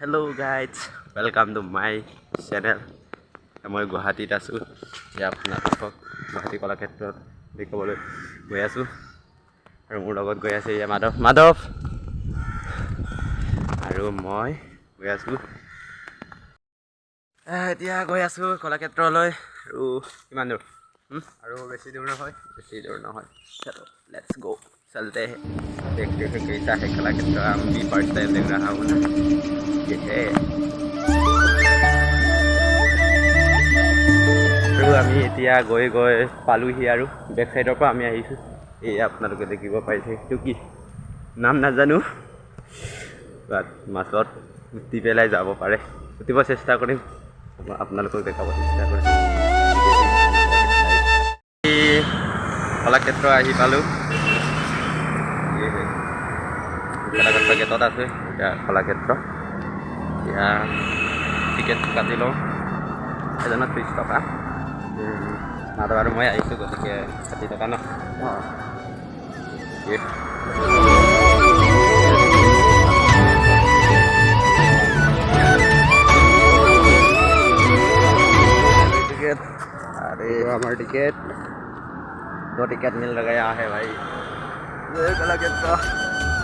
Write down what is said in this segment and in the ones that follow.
Hello guys, welcome to my channel. মই গুৱাহাটীত আছোঁ। এতিয়া আপোনালোকক গুৱাহাটী কলাক্ষেত্ৰত দেখাবলৈ গৈ আছোঁ আৰু মোৰ লগত গৈ আছে এয়া মাধৱ আৰু মই গৈ আছোঁ। এতিয়া গৈ আছোঁ কলাক্ষেত্ৰলৈ আৰু কিমান দূৰ আৰু বেছি দূৰ নহয় चलो लेट्स गो चलते हैं देखते हैं कैसा है कलाक्षेत्र। हम भी फर्स्ट टाइम देख रहा हूँ ना ये है। আৰু আমি এতিয়া গৈ পালোহি আৰু বেক সাইডৰ পৰা আমি আহিছোঁ। এই আপোনালোকে দেখিব পাৰিছে এইটো কি নাম নাজানো, বাট মাছত উঠি পেলাই যাব পাৰে, উঠিব চেষ্টা কৰিম, আপোনালোকক দেখাব চেষ্টা কৰিম। কলাক্ষেত্ৰ আহি পালোঁ। কলাক্ষেত্ৰ গেটত আছে এতিয়া কলাক্ষেত্ৰ। এতিয়া টিকেট কাটি লওঁ, এজনত 30 টকা। মাধৱ আৰু মই আহিছোঁ, গতিকে 60 টকা ন। टिकट, अरे हमारा टिकट 2 टिकट मिल गया है भाई। ये कलाक्षेत्र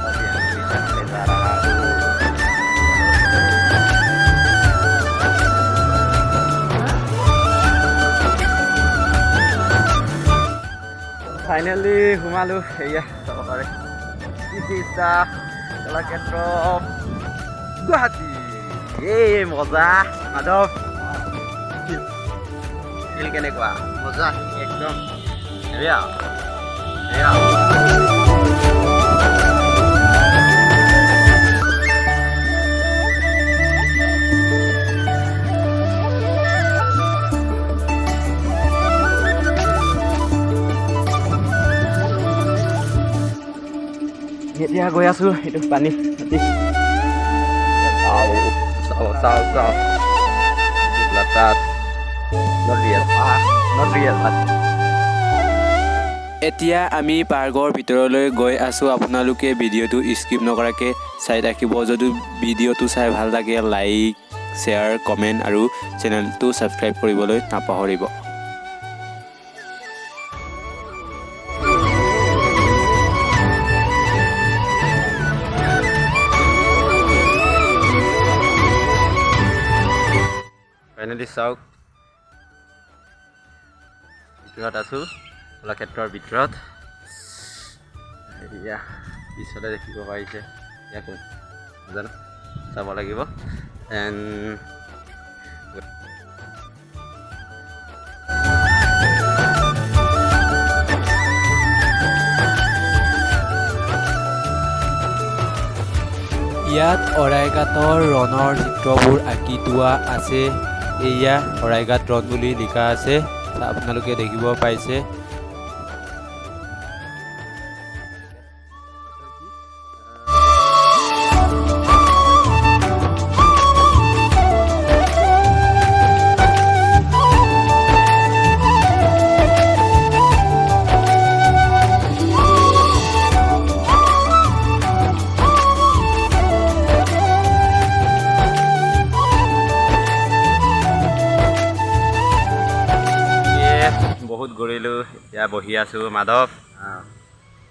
अभी हम चलते जा रहा हूँ। फाइनली घुमालो एया सब पारे। This is the Kalakshetra Guwahati. ए मजा माधव, ফিল কেনেকুৱা? মজা একদম। এয়া এতিয়া গৈ আছোঁ। এইটো পানী চাওঁ লাটাত এতিয়া আমি পাৰ্কৰ ভিতৰলৈ গৈ আছোঁ। আপোনালোকে ভিডিঅ'টো স্কিপ নকৰাকৈ চাই থাকিব। যদি ভিডিঅ'টো চাই ভাল লাগে লাইক, শ্বেয়াৰ, কমেণ্ট আৰু চেনেলটো ছাবস্ক্ৰাইব কৰিবলৈ নাপাহৰিব। ফাইনেলি চাওক, ভিতৰত আছোঁ কলাক্ষেত্ৰৰ ভিতৰত। এয়া পিছলৈ দেখিব পাৰিছে, এয়া কোন নাজানো, চাব লাগিব। ইয়াত শৰাইঘাটৰ ৰণৰ চিত্ৰবোৰ আঁকি থোৱা আছে। এয়া শৰাইঘাট ৰণ বুলি লিখা আছে, আপোনালোকে দেখিব পাইছে। বহুত ঘূৰিলোঁ, এতিয়া বহি আছোঁ। মাধৱ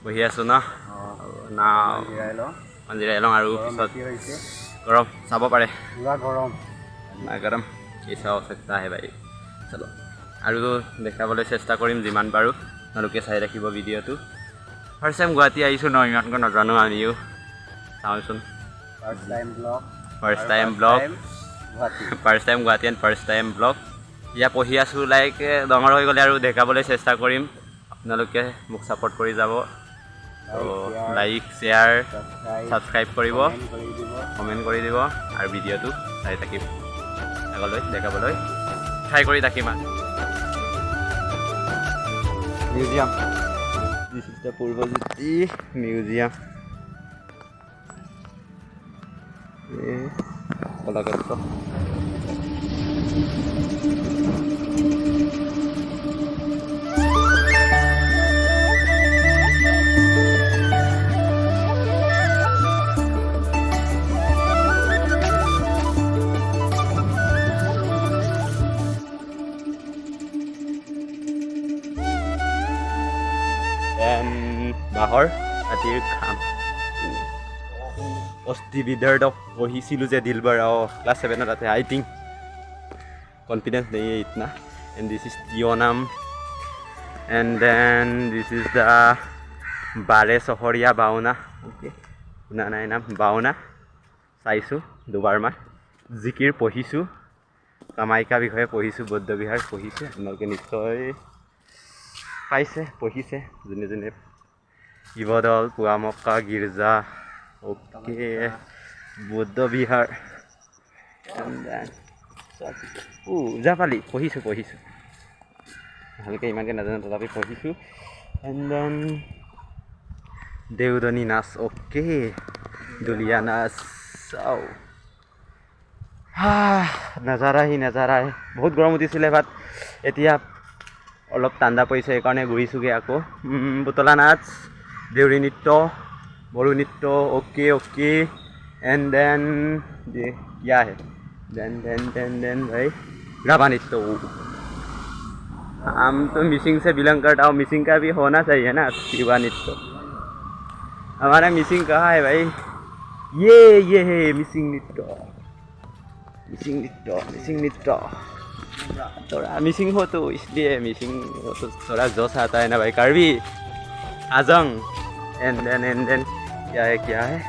বহি আছোঁ ন, জিৰাই লওঁ আৰু পিছত গৰম চাব পাৰে, গৰম কি চাব চেষ্টা আহে ভাই। চলো আৰু দেখাবলৈ চেষ্টা কৰিম যিমান পাৰোঁ, আপোনালোকে চাই ৰাখিব ভিডিঅ'টো। ফাৰ্ষ্ট টাইম গুৱাহাটী আহিছোঁ ন, ইমানকৈ নাজানো আমিও, চাওঁচোন। First time Guwahati and first time blog. এতিয়া পঢ়ি আছোঁ, লাইক ডাঙৰ হৈ গ'লে আৰু দেখাবলৈ চেষ্টা কৰিম, আপোনালোকে মোক ছাপোৰ্ট কৰি যাব। লাইক, শ্বেয়াৰ, ছাবস্ক্ৰাইব কৰিব, কমেণ্ট কৰি দিব আৰু ভিডিঅ'টো চাই থাকিম, আগলৈ দেখাবলৈ ট্ৰাই কৰি থাকিম। Museum, this is the পূৰ্বজ্যোতি museum. Kalakshetra বাঁহৰ কাঠিৰ খাম অষ্টিবিদাৰ্ডক পঢ়িছিলোঁ যে দিলবাৰ ক্লাছ 7 তাতে আই থিংক কনফিডেন্স নেই ইতনা এণ্ড দিছ ইজ টিয়নাম and then this is the বাৰে চহৰীয়া বাওনা অ'কে শুনা নাই নাম বাওনা চাইছোঁ দুবাৰমান জিকিৰ পঢ়িছোঁ কামাখ্যা বিষয়ে পঢ়িছোঁ বৌদ্ধ বিহাৰ পঢ়িছোঁ আপোনালোকে নিশ্চয় পাইছে পঢ়িছে যোনে যোনে শিৱদৌল পুৱামক্কা গীৰ্জা অ'কে বৌদ্ধ বিহাৰ ওজাপালি পঢ়িছোঁ ভালকৈ ইমানকৈ নাজানো তথাপি পঢ়িছোঁ এণ্ড দেন দেউদনী নাচ অ'কে দুলীয়া নাচ চাওঁ নাজাৰাই বহুত গৰম উঠিছিলে বাট এতিয়া অলপ ঠাণ্ডা পৰিছে সেইকাৰণে ঘূৰিছোঁগৈ আকৌ পুতলা নাচ দেউৰী নৃত্য বড়ো নৃত্য অ'কে এণ্ড দেন কিয়া হে देन भाई राभा नृत्य हम तो मिसिंग से बिलोंग करता हूँ मिसिंग का भी होना चाहिए ना युवा नृत्य हमारा मिसिंग कहाँ है भाई ये है मिसिंग नृत्य थोड़ा मिसिंग हो तो इसलिए मिसिंग हो तो थोड़ा जोश आता है ना भाई कार्बी आजंग एंड देन क्या है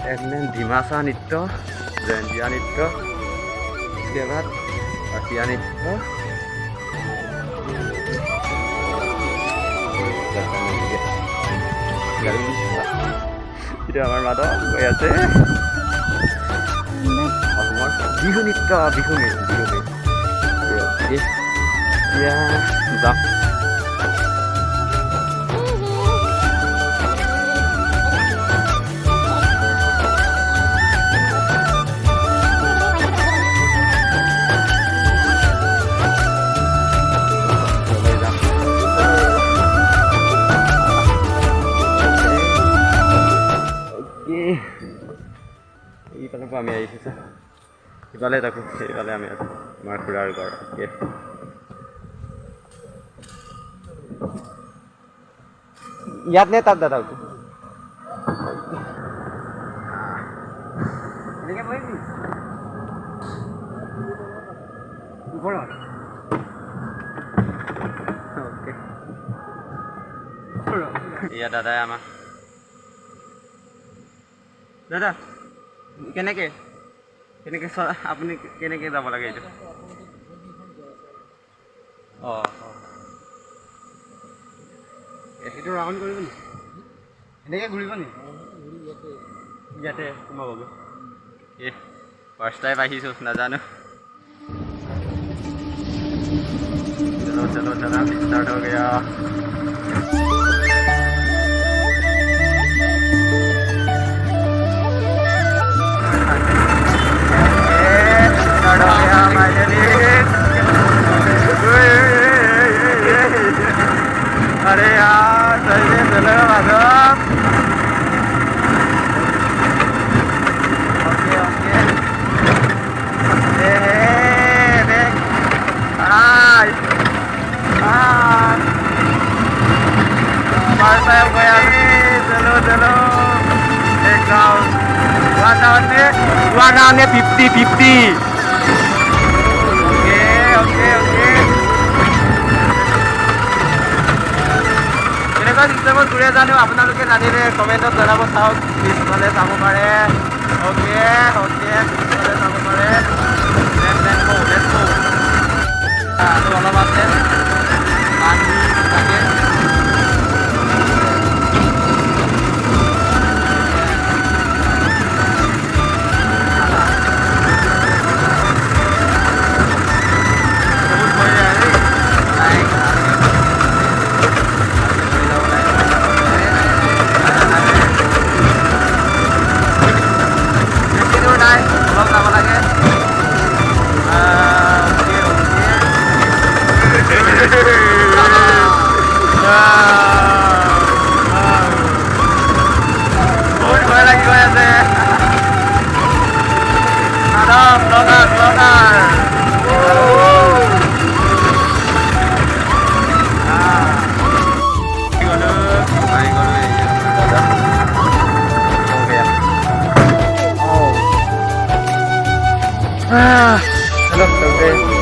एंड देन डिमासा नृत्य जयंतिया नृत्य इसके बाद आसिया नृत्य এটা আমাৰ মাদক গৈ আছে বিহু নৃত্য এতিয়া যাম এইফালৰ পৰা আমি আহিছোঁ সিফালে থাকোঁ সেইফালে আমি আছোঁ আমাৰ খুৰাৰ ঘৰ ইয়াত নে তাত দাদা এয়া দাদাই আমাৰ দাদা কেনেকৈ আপুনি কেনেকৈ যাব লাগে এইটো এইটো ৰাউণ্ড কৰিব নি এনেকৈ ঘূৰিব নি ইয়াতে সোমাবগৈ ফাৰ্ষ্ট টাইম আহিছোঁ নাজানো চলো চলো ষ্টাৰ্ট হৈ গয়া अरे यार सही है चलेगा माधव ओके देख चलो एक वन डाउन ने 50 ओके কেনেকুৱা চিষ্টেমত ঘূৰে জানো আপোনালোকে জানিলে কমেণ্টত জনাব চাওক পিছফালে চাব পাৰে পিছফালে চাব পাৰে আৰু অলপ আছে থাকে चलो चलते हैं